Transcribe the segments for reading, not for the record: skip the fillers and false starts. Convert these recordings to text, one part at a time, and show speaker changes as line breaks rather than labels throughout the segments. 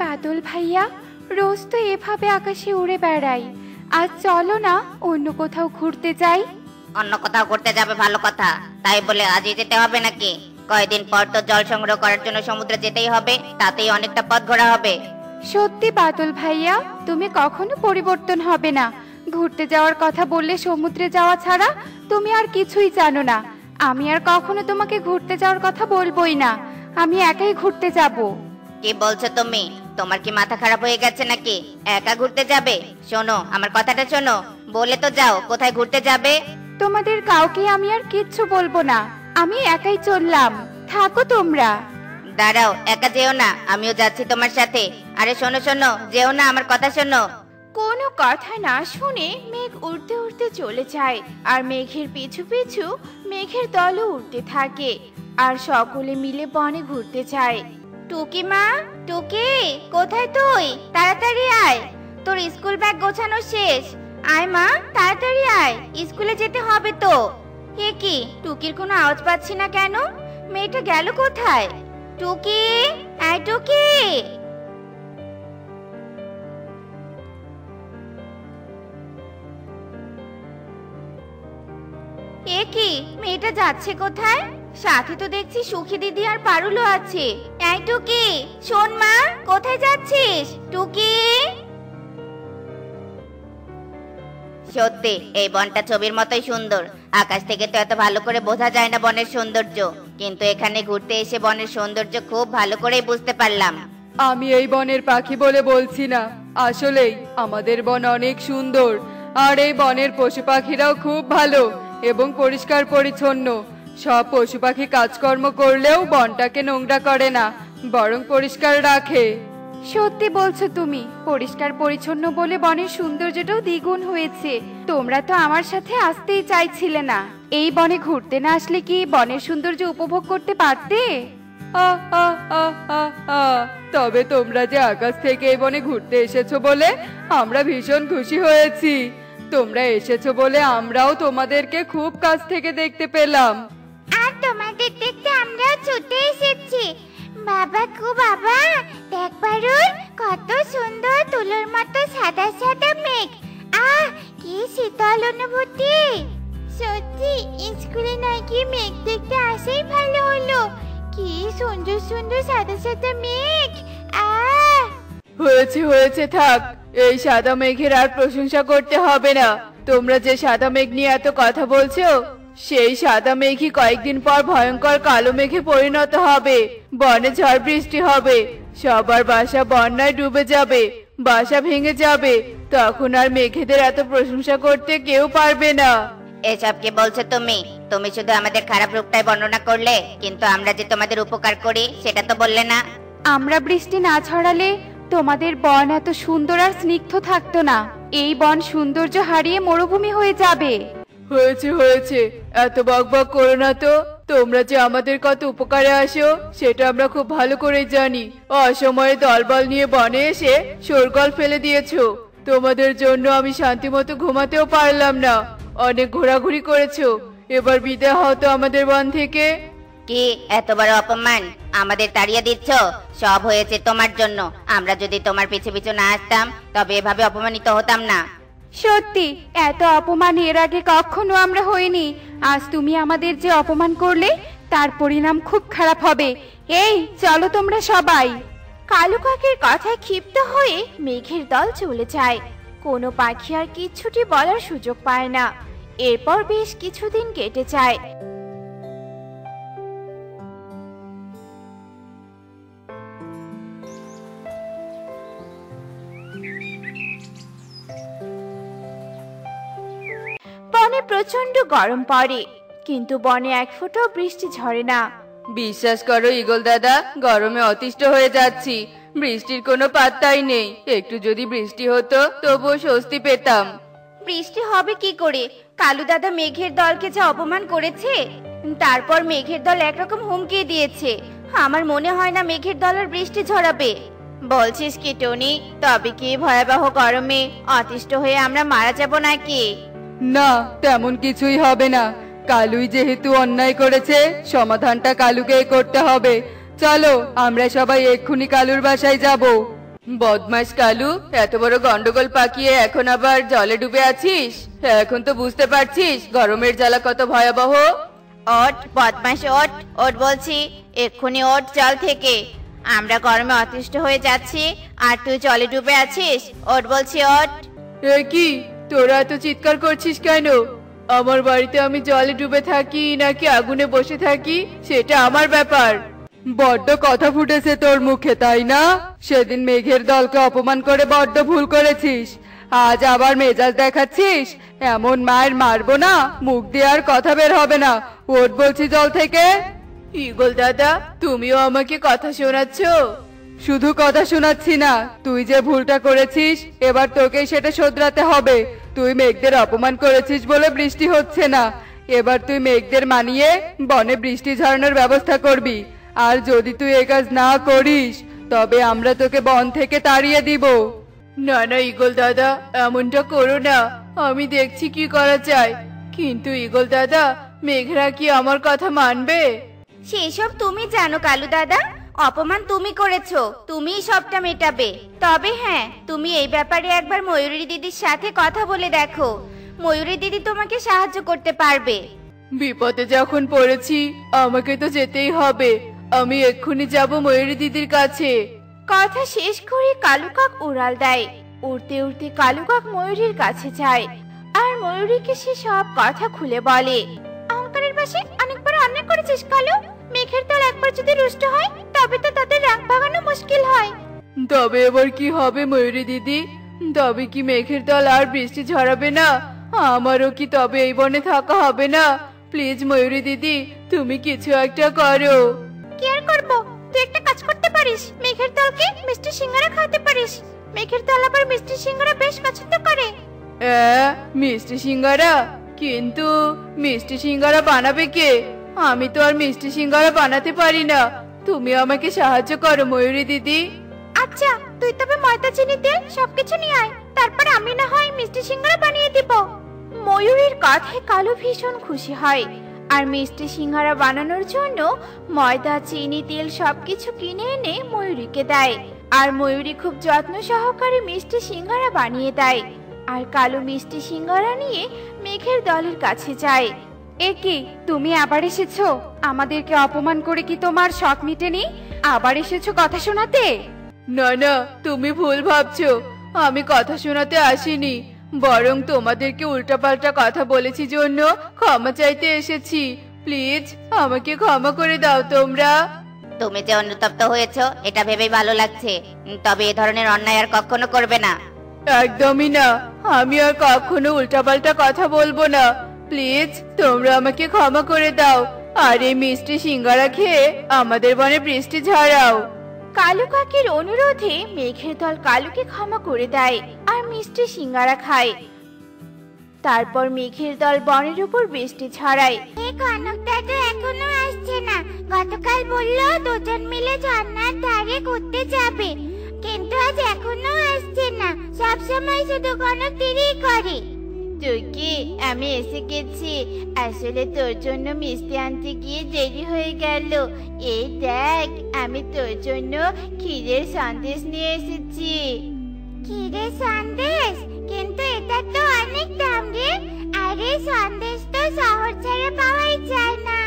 বাদল ভাইয়া, রোজ তো এভাবে আকাশে উড়ে বেড়াই, আজ চলো না অন্য কোথাও ঘুরতে যাই।
অন্য কোথাও ঘুরতে যাবে ভালো কথা, তাই বলে আজই যেতে হবে নাকি? কয়েকদিন পর তো জল সংগ্রহ করার জন্য সমুদ্রে যেতেই হবে, তাতেই অনেকটা পথ ঘোরা হবে।
সত্যি বাদল ভাইয়া, তুমি কখনো পরিবর্তন হবে না। ঘুরতে যাওয়ার কথা বললে সমুদ্রে যাওয়া ছাড়া তুমি আর কিছুই জানো না। আমি আর কখনো তোমাকে ঘুরতে যাওয়ার কথা বলবোই না, আমি একাই ঘুরতে যাব।
কি বলছো তুমি? তোমার কি মাথা খারাপ হয়ে গেছে নাকি? একা ঘুরতে যাবে? শোনো, আমার কথাটা শোনো, বলে তো যাও কোথায় ঘুরতে যাবে।
তোমাদের কাউকে আমি আর কিচ্ছু বলবো না, আমি একাই চললাম, থাকো তোমরা।
দাঁড়াও, একা যেও না, আমিও যাচ্ছি তোমার সাথে। আরে শোনো শোনো, যেও না, আমার কথা শোনো।
কোনো কথা না শুনে মেঘ উড়তে উড়তে চলে যায়, আর মেঘের পিছু পিছু মেঘের দলও উড়তে থাকে, আর সকলে মিলে বনে ঘুরতে যায়। টুকি মা, টুকি, কোথায় তুই? তাড়াতাড়ি আয়, তোর স্কুল ব্যাগ গোছানো শেষ। আয় মা, তাড়াতাড়ি আয়, স্কুলে যেতে হবে তো। এ কি, টুকির কোনো আওয়াজ পাচ্ছি না কেন? মেয়েটা গেল কোথায়? টুকি, আয় টুকি। এ কি, মেয়েটা যাচ্ছে কোথায়? সাথে তো দেখছি সুখী দিদি আর পারুলও আছে। এই টুকি, শোন মা, কোথায় যাচ্ছিস? টুকি।
সত্যি এই বনটা ছবির মতোই সুন্দর। আকাশ থেকে তো এত ভালো করে বোঝা যায় না বনের সৌন্দর্য, কিন্তু এখানে ঘুরতে এসে বনের সৌন্দর্য খুব ভালো করেই বুঝতে পারলাম।
আমি এই বনের পাখি বলে বলছি না, আসলেই আমাদের বন অনেক সুন্দর, আর এই বনের পশু পাখিরাও খুব ভালো এবং পরিষ্কার পরিচ্ছন্ন। সব পশু পাখি কাজকর্ম করলেও বনটাকে নোংরা করে না, বরং পরিষ্কার রাখে।
সত্যি বলছো তুমি, পরিষ্কার পরিচ্ছন্ন বলে বনের সৌন্দর্যটাও দ্বিগুণ হয়েছে। তোমরা তো আমার সাথে আসতেই চাইছিলে না, এই বনে ঘুরতে না আসলে কি বনের সৌন্দর্য উপভোগ করতে পারতে?
তবে তোমরা যে আকাশ থেকে এই বনে ঘুরতে এসেছো বলে আমরা ভীষণ খুশি হয়েছি। তোমরা এসেছো বলে আমরাও তোমাদেরকে খুব কাছ থেকে দেখতে পেলাম।
আর তোমাদের দেখতে আমরাও ছুটে এসেছি। বাবা গো বাবা, দেখ পারুল, কত সুন্দর তুলোর মতো সাদা সাদা মেঘ। আহ, কি শীতল অনুভূতি। সত্যি স্কুলে নাকি মেঘ দেখতে আসেই ভালো হলো। কি সুন্দর সুন্দর সাদা সাদা মেঘ। আহ,
হয়েছে হয়েছে, থাক, এই সাদা মেঘের আর প্রশংসা করতে হবে না। তোমরা যে সাদা মেঘ নিয়ে এত কথা বলছো, সেই সাদা মেঘই কয়েকদিন পর ভয়ঙ্কর কালো মেঘে পরিণত হবে। বনে ঝড় বৃষ্টি হবে, সবার বাসা বন্যায় ডুবে যাবে, বাসা ভেঙে যাবে। তখন আর মেঘেদের এত প্রশংসা করতে কেউ পারবে না।
এসব কি বলছো তুমি? তুমি শুধু আমাদের খারাপ রূপটাই বর্ণনা করলে, কিন্তু আমরা যে তোমাদের উপকার করি সেটা তো বললে না।
আমরা বৃষ্টি না ছড়ালে তোমাদের বন এত সুন্দর আর স্নিগ্ধ থাকতো না। এই বন সৌন্দর্য হারিয়ে মরুভূমি হয়ে যাবে।
হয়েছে হয়েছে, এত বকবক করো না তো। তোমরা যে আমাদের কত উপকারে আসো সেটা আমরা খুব ভালো করে জানি। অসময়ে দলবল নিয়ে বনে এসে শোরগোল ফেলে দিয়েছো। তোমাদের জন্য আমি শান্তিমতো ঘুমাতেও পারলাম না। অনেক ঘোরাঘুরি করেছো, এবার বিদায় হও তো আমাদের বন থেকে।
কি এত বড় অপমান? আমাদের তাড়িয়ে দিচ্ছ? সব হয়েছে তোমার জন্য। আমরা যদি তোমার পিছু পিছু না আসতাম তবে এভাবে অপমানিত হতাম না।
সত্যি এত অপমান এর আগে কখনো আমরা হইনি। আজ তুমি আমাদের যে অপমান করলে তার পরিণাম খুব খারাপ হবে। এই চলো তোমরা সবাই। কালু কাকের কথায় ক্ষিপ্ত হয়ে মেঘের দল চলে যায়। কোনো পাখি আর কিচ্ছুটি বলার সুযোগ পায় না। এরপর বেশ কিছুদিন কেটে যায়। বনে প্রচন্ড গরম পড়ে, কিন্তু বনে এক ফোঁটাও বৃষ্টি ঝরে না।
বিশ্বাস করো ঈগল দাদা, গরমে অতিষ্ঠ হয়ে যাচ্ছি। বৃষ্টির কোনো পাত্তাই নেই। একটু যদি বৃষ্টি হতো তবুও স্বস্তি পেতাম।
বৃষ্টি হবে কি করে? কালু দাদা মেঘের দলকে যা অপমান করেছে, তারপর মেঘের দল একরকম হুমকি দিয়েছে। আমার মনে হয় না মেঘের দল আর বৃষ্টি ঝরাবে। বলছিস কি টনি? তবে কি ভয়াবহ গরমে অতিষ্ঠ হয়ে আমরা মারা যাব নাকি?
না, তেমন কিছুই হবে না। কালুই যেহেতু অন্যায় করেছে, সমাধানটা কালুকেই করতে হবে। চলো আমরা সবাই এক্ষুনি কালুর বাসায় যাব। বদমাস কালু, এত বড় গন্ডগোল পাকিয়ে এখন আবার জলে ডুবে আছিস? এখন তো বুঝতে পারছিস গরমের জ্বালা কত ভয়াবহ।
ওঠ বদমাশ, ওঠ ওঠ বলছি, এক্ষুনি ওঠ জল থেকে। আমরা গরমে অতিষ্ঠ হয়ে যাচ্ছি আর তুই জলে ডুবে আছিস। ওঠ বলছি, ওঠ।
এ কি, তোরা এত চিৎকার করছিস কেন? আমার বাড়িতে আমি জলে ডুবে থাকি নাকি আগুনে বসে থাকি সেটা আমার ব্যাপার। বড্ড কথা ফুটেছে তোর মুখে, তাই না? সেদিন মেঘের দলকে অপমান করে বড্ড ভুল করেছিস, আজ আবার মেজাজ দেখাচ্ছিস। এমন মায়ের মারবো না, মুখ দিয়ে আর কথা বের হবে না। ওঠ বলছি জল থেকে। ঈগল দাদা, তুমিও আমাকে কথা শোনাচ্ছ? শুধু কথা শোনাচ্ছি না, তুই যে ভুলটা করেছিস এবার তোকেই সেটা শোধরাতে হবে। তুই মেঘদের অপমান করেছিস বলে বৃষ্টি হচ্ছে না। এবার তুই মেঘদের মানিয়ে বনে বৃষ্টি ঝরানোর ব্যবস্থা করবি। আর যদি তুই এ কাজ না করিস তবে আমরা তোকে বন থেকে তাড়িয়ে দিব। না না ঈগল দাদা, এমনটা করো না, আমি দেখছি কি করা যায়। কিন্তু ঈগল দাদা, মেঘরা কি আমার কথা মানবে?
সেসব তুমি জানো কালু দাদা, অপমান তুমি করেছো, তুমিই সবটা মেটাবে। তবে হ্যাঁ, তুমি এই ব্যাপারে একবার ময়ূরী দিদির সাথে কথা বলে দেখো, ময়ূরী দিদি তোমাকে সাহায্য করতে পারবে।
বিপদে যখন পড়েছি আমাকে তো যেতেই হবে। আমি এক্ষুনি যাব ময়ূরী দিদির কাছে।
কথা শেষ করে কালু কাক উড়াল দেয়। উড়তে উড়তে কালু কাক ময়ূরীর কাছে যায় আর ময়ূরীকে সে সব কথা খুলে বলে। অহংকারের বশে অনেকবার অন্যায় করেছিস কালু। মেঘের দল একবার যদি রুষ্ট হয় তবে তো তাদের রাগ ভাঙানো মুশকিল হয়।
তবে এবার কি হবে ময়ূরী দিদি? তবে কি মেঘের দল আর বৃষ্টি ঝরাবে না? আমারও কি তবে এই বনে থাকা হবে না? প্লিজ ময়ূরী দিদি, তুমি কিছু একটা করো।
কি আর করবো, তুই একটা কাজ করতে পারিস, মেঘের দলকে মিষ্টি সিঙ্গারা খাওয়াতে পারিস। মেঘের দল আবার মিষ্টি সিঙ্গারা বেশ পছন্দ করে।
মিষ্টি সিঙ্গারা? কিন্তু মিষ্টি সিঙ্গারা বানাবে কে? আমি তো আর মিষ্টি সিঙ্গারা বানাতে পারি না। তুমি আমাকে সাহায্য করো ময়ূরী দিদি।
আচ্ছা, তুই তবে ময়দা চিনি তেল সবকিছু নিয়ে আয়, তারপর আমি না হয় মিষ্টি সিঙ্গারা বানিয়ে দিব। ময়ূরীর কথায় কালু ভীষণ খুশি হয় আর মিষ্টি সিঙ্গারা বানানোর জন্য ময়দা চিনি তেল সবকিছু কিনে এনে ময়ূরীকে দেয়। আর ময়ূরী খুব যত্ন সহকারে মিষ্টি সিঙ্গারা বানিয়ে দেয়। আর কালু মিষ্টি সিঙ্গারা নিয়ে মেঘের দলের কাছে যায়।
এ কি, তুমি আবার এসেছো? আমাদেরকে অপমান করে কি তোমার শখ মিটেনি? আবার এসেছো কথা শোনাতে?
না না, তুমি ভুল ভাবছো। আমি কথা শোনাতে আসিনি, বরং তোমাদেরকে উল্টাপাল্টা কথা বলেছি জন্য ক্ষমা চাইতে এসেছি। প্লিজ আমাকে ক্ষমা করে দাও তোমরা।
তুমি যে অনুতপ্ত হয়েছো এটা ভেবেই ভালো লাগছে, তবে এ ধরনের অন্যায় আর কখনো করবে না।
একদমই না, আমি আর কখনো উল্টাপাল্টা কথা বলবো না। প্লিজ তোমরা আমাকে ক্ষমা করে দাও আর এই মিষ্টি সিঙ্গারা খেয়ে আমাদের বনে বৃষ্টি ঝরাও।
কালু কাকের অনুরোধে মেঘের দল কালুকে ক্ষমা করে দেয় আর মিষ্টি সিঙ্গারা খায়। তারপর মেঘের দল বনের উপর বৃষ্টি ছড়ায়।
এই কনক দাদু এখনো আসছে না। গতকাল বললো দুজন মিলে ঝর্ণার ধারে ঘুরতে যাবে, কিন্তু আজ এখনো আসছে না। সবসময় শুধু কনক দেরি করে।
টুকি, আমি এসে গেছি। আসলে তোর জন্য মিষ্টি আনতে গিয়ে দেরি হয়ে গেল। এই দেখ, আমি তোর জন্য ক্ষীরের সন্দেশ নিয়ে এসেছি।
ক্ষীরের সন্দেশ? কিন্তু এটা তো অনেক দাম রে। আর এই সন্দেশ তো শহর ছাড়া পাওয়াই যায় না।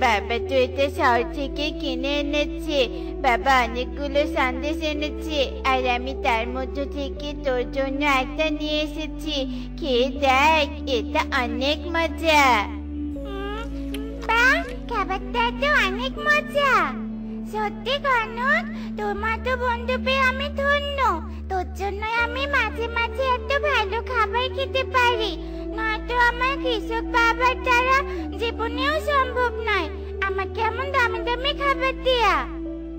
বাবা তো এটা শহর থেকে কিনে এনেছে। বাবা অনেকগুলো সন্দেশ এনেছে আর আমি তার মধ্যে থেকে তোর জন্য একটা নিয়ে এসেছি। খেয়ে দেখ, এটা অনেক মজা।
বাহ, খাবারটা তো অনেক মজা। সত্যি কনক, তোমার তো বন্ধু পেয়ে আমি ধন্য। তোর জন্য আমি মাঝে মাঝে এত ভালো খাবার খেতে পারি, নয়তো আমার কৃষক বাবার দ্বারা জীবনেও সম্ভব নয় আমাকে এমন দামি দামি খাবার দেয়া।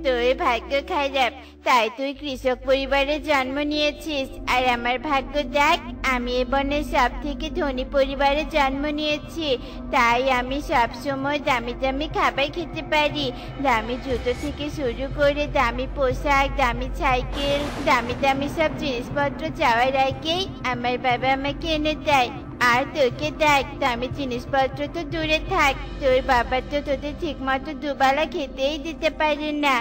তোর ভাগ্য খারাপ, তাই তুই কৃষক পরিবারে জন্ম নিয়েছিস। আর আমার ভাগ্য দেখ, আমি এ বনের সব থেকে ধনী পরিবারে জন্ম নিয়েছি। তাই আমি সব সময় দামি দামি খাবার খেতে পারি। দামি জুতো থেকে শুরু করে দামি পোশাক, দামি সাইকেল, দামি দামি সব জিনিসপত্র চাওয়ার আগেই আমার বাবা আমাকে এনে দেয়। আর তোকে দেখ, দামি জিনিসপত্র তো দূরে থাক, তোর বাবা তো তোদের ঠিক মতো দুবেলা খেতেই দিতে পারে না।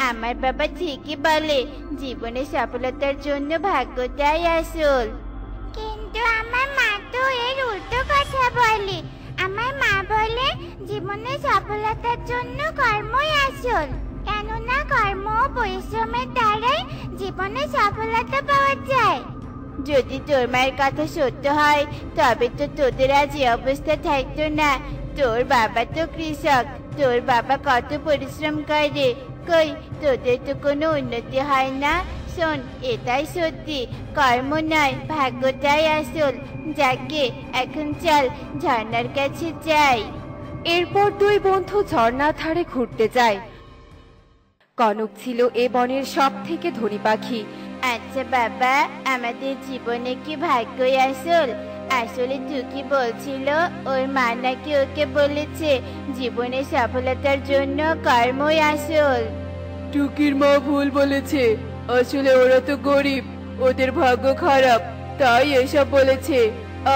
আমার বাবা ঠিকই বলে, জীবনে সফলতার জন্য ভাগ্যটাই আসল।
কিন্তু আমার মা তো এর উল্টো কথা বলে। আমার মা বলে জীবনে সফলতার জন্য কর্মই আসল, কেননা কর্ম ও পরিশ্রমের দ্বারাই জীবনে সফলতা পাওয়া যায়।
যদি তোর মায়ের কথা সত্য হয় তবে তো তোদের আজ এই অবস্থা থাকতো না। তোর বাবা তো কৃষক, তোর বাবা কত পরিশ্রম করে, কই তোদের তো কোনো উন্নতি হয় না। শোন, এটাই সত্যি, কর্ম নয় ভাগ্যটাই আসল। যাকে এখন চল ঝর্ণার কাছে যাই।
এরপর দুই বন্ধু ঝর্ণার ধারে ঘুরতে যায়। কনক ছিল এ বনের সব থেকে ধনী পাখি।
আচ্ছা বাবা, আমাদের জীবনে কি ভাগ্যই আসল? আসলে টুকি বলছিল ওর মা নাকি ওকে বলেছে জীবনে সফলতার জন্য কর্মই আসল।
টুকির মা ভুল বলেছে, আসলে ওরা তো গরিব, ওদের ভাগ্য খারাপ, তাই এসব বলেছে।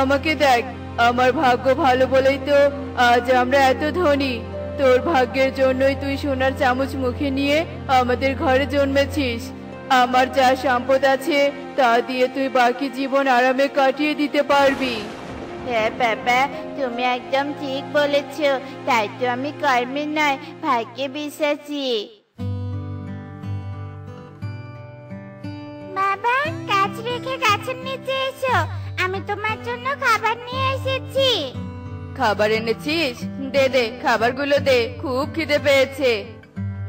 আমাকে দেখ, আমার ভাগ্য ভালো বলেই তো আজ আমরা এত ধনী। তোর ভাগ্যের জন্যই তুই সোনার চামচ মুখে নিয়ে আমাদের ঘরে জন্মেছিস। আমার যা সম্পদ আছে তা দিয়ে তুই বাকি জীবন আরামে কাটিয়ে দিতে পারবি।
হ্যাঁ বাবা, তুমি একদম ঠিক বলেছ, তাই তো আমি কর্মে নয় ভাগ্যে বিশ্বাসী।
বাবা, কাজ রেখে গাছের নিচে এসো, আমি তোমার জন্য খাবার নিয়ে এসেছি।
খাবার এনেছিস? দে দে, খাবারগুলো দে, খুব খিদে পেয়েছে।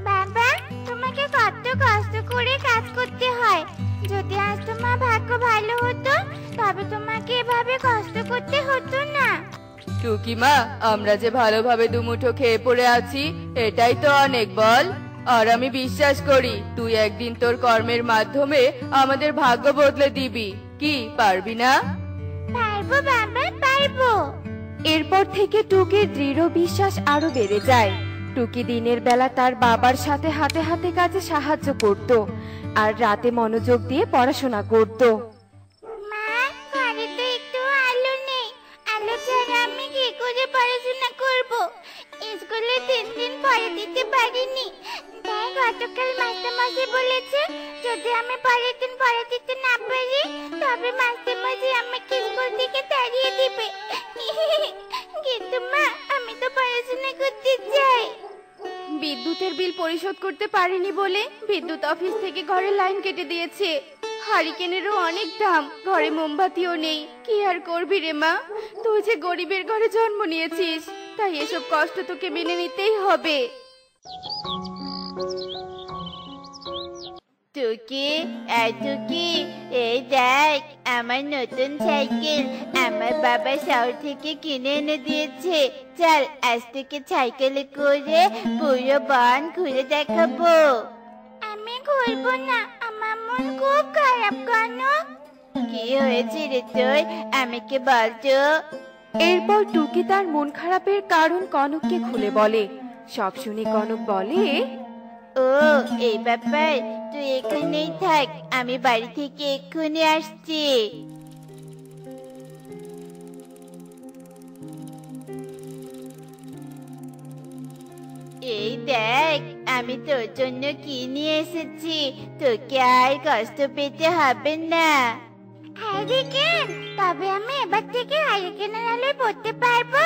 বাবা, তোমাকে কত কষ্ট করে কাজ করতে হয়। যদি আজ তোমার ভাগ্য ভালো হতো তবে তোমাকে এভাবে কষ্ট করতে হতো না।
টুকি মা, আমরা যে ভালোভাবে দুমুঠো খেয়ে পড়ে আছি এটাই তো অনেক, বল? আর আমি বিশ্বাস করি তুই একদিন তোর কর্মের মাধ্যমে আমাদের ভাগ্য বদলে দিবি। কি পারবি না?
পারবো বাবা, পারবো।
এরপর থেকে টুকির দৃঢ় বিশ্বাস আরো বেড়ে যায়। টুকি দিনের বেলা তার বাবার সাথে হাতে হাতে কাজে সাহায্য করত আর রাতে মনোযোগ দিয়ে পড়াশোনা করত।
মা, ঘরে তো একটু আলো নেই, আলো ছাড়া আমি কি করে পড়াশোনা করব? স্কুলে 3 দিন পড়া দিতে পারিনি, তাই গতকাল মাস্টারমশাই বলেছে যদি আমি পরের দিন পড়া দিতে না পারি তবে মাস্টারমশাই আমাকে স্কুল থেকে তাড়িয়ে দিবে। কিন্তু মা, আমি তো পড়াশোনা করতে চাই।
বিদ্যুতের বিল পরিশোধ করতে পারেনি বলে বিদ্যুৎ অফিস থেকে ঘরের লাইন কেটে দিয়েছে। হারিকেনেরও অনেক দাম, ঘরে মোমবাতিও নেই। কি আর করবি রে মা, তুই যে গরিবের ঘরে জন্ম নিয়েছিস, তাই এসব কষ্ট তোকে মেনে নিতেই হবে।
টুকি, টুকি, এই দেখ আমার নতুন সাইকেল, আমার বাবা শহর থেকে কিনে এনে দিয়েছে। চল আজ থেকে সাইকেলে করে পুরো বন ঘুরে দেখাবো।
আমি ঘুরবো না, আমার মন খুব খারাপ। কনক,
কি হয়েছে রে তোর, আমাকে বলতো।
এরপর টুকি তার মন খারাপের কারণ কনককে খুলে বলে। সব শুনে কনক বলে,
ও এই ব্যাপার, তুই এখানেই থাক, আমি বাড়ি থেকে এক্ষুনি আসছি। এই দেখ আমি তোর জন্য কি নিয়ে এসেছি, তোকে আর কষ্ট পেতে হবে না।
হ্যারিকেন, তবে আমি এবার থেকে হ্যারিকেনের আলোয় পড়তে পারবো?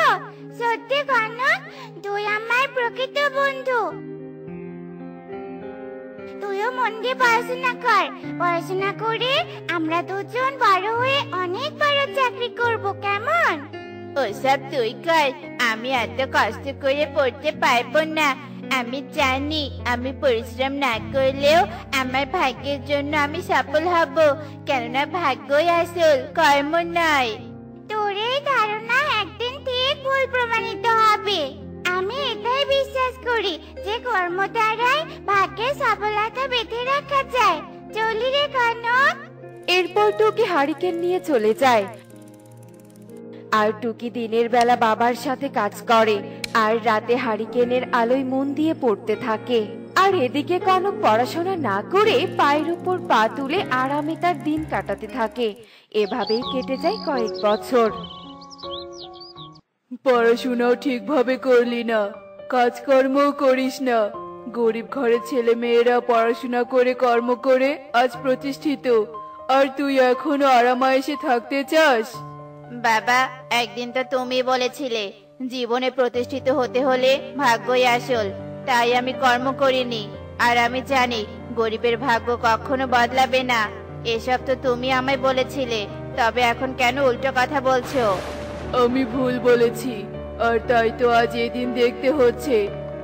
সত্যি কনক, তুই আমার প্রকৃত বন্ধু। তুইও মন দিয়ে পড়াশোনা কর, পড়াশোনা করে আমরা দুজন বড় হয়ে অনেক বড় চাকরি করব, কেমন?
ওসব তুই কর, আমি এত কষ্ট করে পড়তে পারবো না। আমি জানি আমি পরিশ্রম না করলেও আমার ভাগ্যের জন্য আমি সফল হব, কেননা ভাগ্যই আসল, কর্ম নয়।
তোর এই ধারণা একদিন ঠিক ভুল প্রমাণিত হবে। আমি এটাই বিশ্বাস করি যে কর্ম দ্বারাই ভাগ্যের সফলতা বেঁধে রাখা যায়। চলি রে কনক।
এরপর টুকি হারিকেন নিয়ে চলে যায়। আর টুকি দিনের বেলা বাবার সাথে কাজ করে আর রাতে হারিকেনের আলোয় মন দিয়ে পড়তে থাকে। আর এদিকে কনক পড়াশোনা না করে পায়ের উপর পা তুলে আরামে তার দিন কাটাতে থাকে। এভাবেই কেটে যায় কয়েক বছর।
পড়াশোনাও ঠিকভাবে করলি না, কাজকর্মও করিস না। গরিব ঘরের ছেলে মেয়েরা পড়াশোনা করে কর্ম করে আজ প্রতিষ্ঠিত, আর তুই এখনো আরামায়েশে থাকতে চাস?
বাবা, একদিন তো তুমি বলেছিলে জীবনে প্রতিষ্ঠিত হতে হলে ভাগ্যই আসল। তাই আমি কর্ম করিনি, আর আমি জানি গরিবের ভাগ্য কখনো বদলাবে না। এসব তো তুমি আমায় বলেছিলে, তবে এখন কেন উল্টো কথা বলছো?
আমি ভুল বলেছি, আর তাই তো আজ এদিন দেখতে হচ্ছে।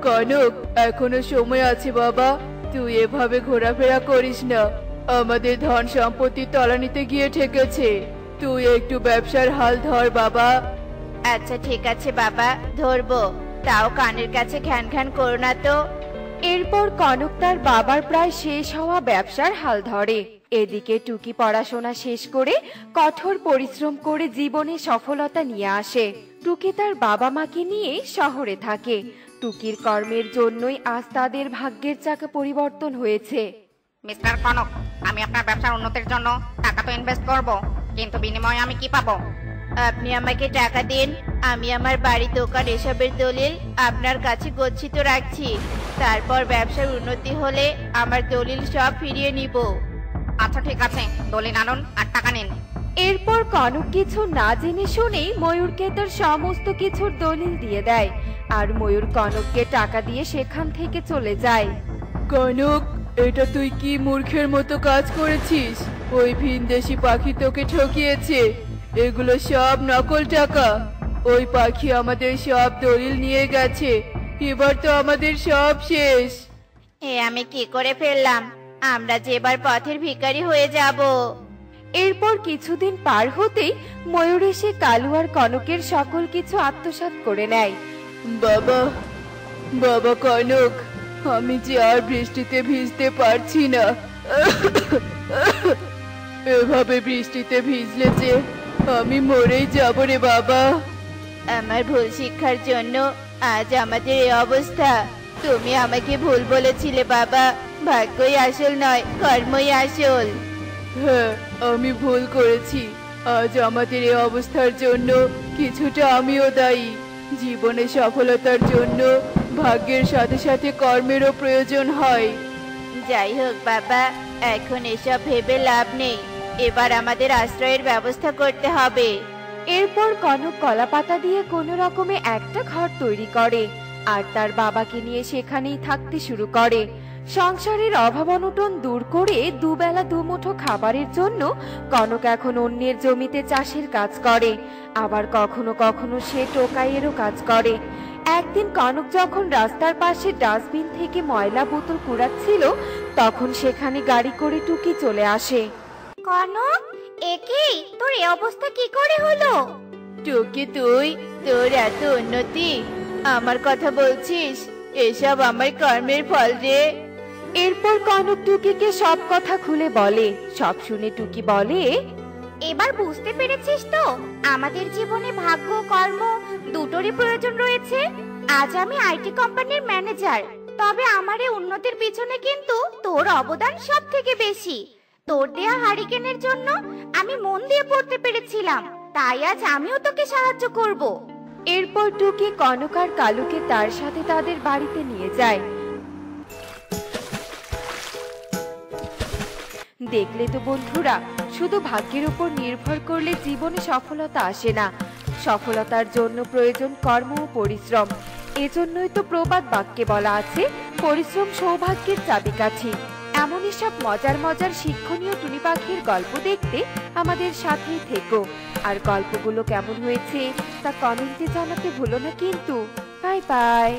কনক, এখনো সময় আছে বাবা, তুই এভাবে ঘোরাফেরা করিস না। আমাদের ধন সম্পত্তি তলানিতে গিয়ে ঠেকেছে। তুই একটু ব্যবসার হাল ধর বাবা।
আচ্ছা ঠিক আছে বাবা, ধরবো। তাও কানের কাছে খ্যান খ্যান করো না তো।
এরপর কনক তার বাবার প্রায় শেষ হওয়া ব্যবসার হাল ধরে। এদিকে টুকি পড়াশোনা শেষ করে কঠোর পরিশ্রম করে জীবনে সফলতা নিয়ে আসে। টুকি তার বাবা মাকে নিয়ে শহরে থাকে। টুকির কর্মের জন্যই আজ তাদের ভাগ্যের চাকা পরিবর্তন হয়েছে।
মিস্টার কনক, আমি আপনার ব্যবসার উন্নতির জন্য টাকা তো ইনভেস্ট করব, কিন্তু বিনিময়ে আমি কি পাবো?
আপনি আমাকে টাকা দিন, আমি আমার বাড়ি দোকান এসবের দলিল আপনার কাছে গচ্ছিত রাখছি। তারপর ব্যবসার উন্নতি হলে আমার দলিল সব ফিরিয়ে নিব।
আচ্ছা ঠিক আছে, দলিল আনুন আর টাকা নিন।
এরপর কনক কিছু না জেনে শুনেই ময়ূরকে তার সমস্ত কিছুর দলিল দিয়ে দেয়, আর ময়ূর কনককে টাকা দিয়ে সেখান থেকে চলে যায়।
কনক, এটা তুই কি মূর্খের মতো কাজ করেছিস? ওই ভিনদেশি পাখি তোকে ঠকিয়েছে। এগুলো সব নকল টাকা। ওই পাখি আমাদের সব দলিল নিয়ে গেছে। এবার তো আমাদের সব শেষ।
এ আমি কি করে ফেললাম? আমরা যে এবার পথের ভিখারি হয়ে যাব।
এরপর কিছুদিন পার হতেই ময়ূর এসে কালু আর কনকের সকল কিছু আত্মসাৎ করে নেয়।
বাবা, বাবা কনক, আমি যে আর বৃষ্টিতে ভিজতে পারছি না। এভাবে বৃষ্টিতে ভিজলে যে আমি মরেই যাব রে বাবা।
আমার ভুল শিক্ষার জন্য আজ আমাদের এই অবস্থা। তুমি আমাকে ভুল বলেছিলে বাবা। ভাগ্যই আসল নয়, কর্মই আসল।
হ্যাঁ, আমি ভুল করেছি। আজ আমাদের এই অবস্থার জন্য কিছুটা আমিও দায়ী। জীবনে সফলতার জন্য ভাগ্যের সাথে সাথে কর্মেরও প্রয়োজন হয়।
যাই হোক বাবা, এখন এসব ভেবে লাভ নেই। এবার আমাদের আশ্রয়ের ব্যবস্থা করতে হবে।
এরপর কনক কলা পাতা দিয়ে কোনো রকমে একটা ঘর তৈরি করে, আর তার বাবাকে নিয়ে সেখানেই থাকতে শুরু করে। সংসারের অভাব অনটন দূর করে দুবেলা দুমুঠো খাবারের জন্য কনক এখন অন্যের জমিতে চাষের কাজ করে, আবার কখনো কখনো সে টোকাইয়েরও কাজ করে। একদিন কনক যখন রাস্তার পাশে ডাস্টবিন থেকে ময়লা বোতল কুড়াচ্ছিল, তখন সেখানে গাড়ি করে টুকি চলে আসে।
কনক, একেই তোর এই অবস্থা কি করে হলো?
টুকি, তোর এত উন্নতি, আমার কথা বলছিস? এসব আমার কর্মের ফল রে।
এরপর কনক টুকিকে সব কথা খুলে বলে। সব শুনে টুকি বলে,
এবার বুঝতে পেরেছিস তো আমাদের জীবনে ভাগ্য কর্ম দুটোরই প্রয়োজন রয়েছে। আজ আমি আইটি কোম্পানির ম্যানেজার, তবে আমার এই উন্নতির পিছনে কিন্তু তোর অবদান সব থেকে বেশি। তোর দেয়া হারিকেনের জন্য আমি মন দিয়ে পড়তে পেরেছিলাম, তাই আজ আমিও তোকে সাহায্য করব।
এরপর টুকি কনক আর কালুকে তার সাথে তাদের বাড়িতে নিয়ে যায়। দেখলে তো বন্ধুরা, শুধু ভাগ্যের উপর নির্ভর করলে জীবনে সফলতা আসে না। সফলতার জন্য প্রয়োজন কর্ম ও পরিশ্রম। এজন্যই তো প্রবাদ বাক্যে বলা আছে, পরিশ্রম সৌভাগ্যের চাবিকাঠি। এমনই সব মজার মজার শিক্ষণীয় টুনি পাখির গল্প দেখতে আমাদের সাথেই থেকো। আর গল্পগুলো কেমন হয়েছে তা কমেন্টে জানাতে ভুলো না কিন্তু। Bye bye.